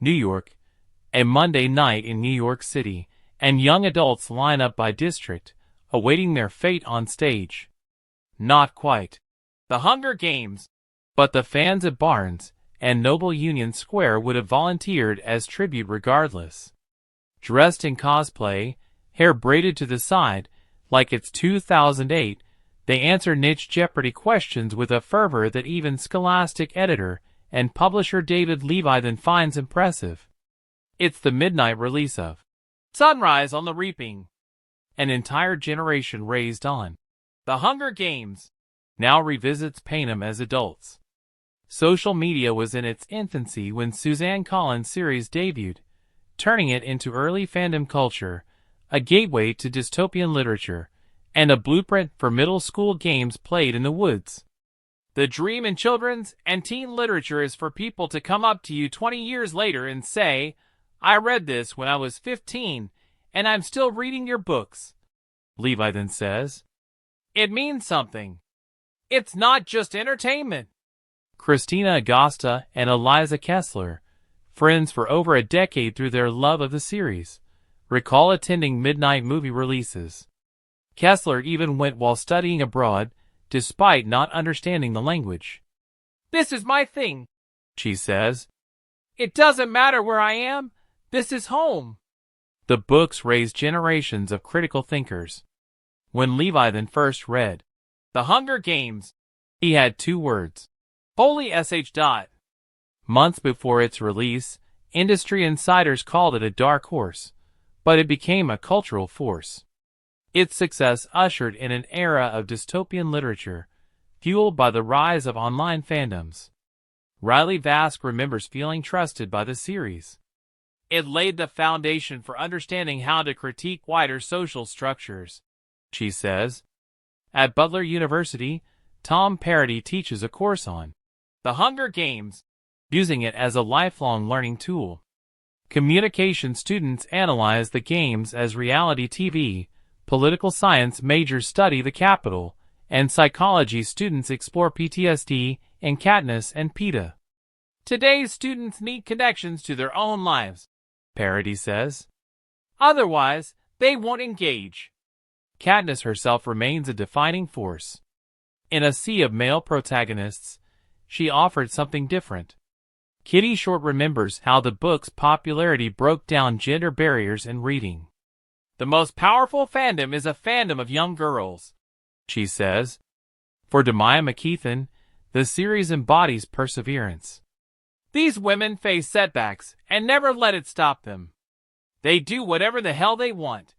New York, a Monday night in New York City, and young adults line up by district, awaiting their fate on stage. Not quite The Hunger Games, but the fans at Barnes and Noble Union Square would have volunteered as tribute regardless. Dressed in cosplay, hair braided to the side, like it's 2008, they answer niche Jeopardy questions with a fervor that even Scholastic editor and publisher David Levithan finds impressive. It's the midnight release of Sunrise on the Reaping. An entire generation raised on The Hunger Games now revisits Panem as adults. Social media was in its infancy when Suzanne Collins' series debuted, turning it into early fandom culture, a gateway to dystopian literature, and a blueprint for middle school games played in the woods. The dream in children's and teen literature is for people to come up to you 20 years later and say, "I read this when I was 15, and I'm still reading your books," Levithan says. It means something. It's not just entertainment. Christina Agosta and Aliza Kessler, friends for over a decade through their love of the series, recall attending midnight movie releases. Kessler even went while studying abroad, despite not understanding the language. "This is my thing," she says. "It doesn't matter where I am. This is home." The books raised generations of critical thinkers. When Levithan first read The Hunger Games, he had 2 words: holy sh. Months before its release, industry insiders called it a dark horse, but it became a cultural force. Its success ushered in an era of dystopian literature, fueled by the rise of online fandoms. Riley Vask remembers feeling trusted by the series. "It laid the foundation for understanding how to critique wider social structures," she says. At Butler University, Tom Parody teaches a course on The Hunger Games, using it as a lifelong learning tool. Communication students analyze the games as reality TV, political science majors study the Capitol, and psychology students explore PTSD and Katniss and PETA. "Today's students need connections to their own lives," Parody says. "Otherwise, they won't engage." Katniss herself remains a defining force. In a sea of male protagonists, she offered something different. Kitty Short remembers how the book's popularity broke down gender barriers in reading. "The most powerful fandom is a fandom of young girls," she says. For Demaya McKeithen, the series embodies perseverance. "These women face setbacks and never let it stop them. They do whatever the hell they want,"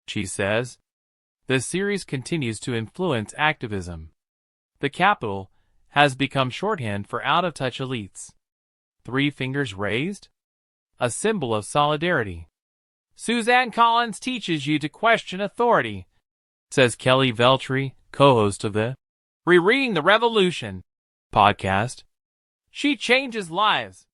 she says. The series continues to influence activism. The Capitol has become shorthand for out-of-touch elites. 3 fingers raised? A symbol of solidarity. "Suzanne Collins teaches you to question authority," says Kelly Veltri, co-host of the Rereading the Revolution podcast. "She changes lives."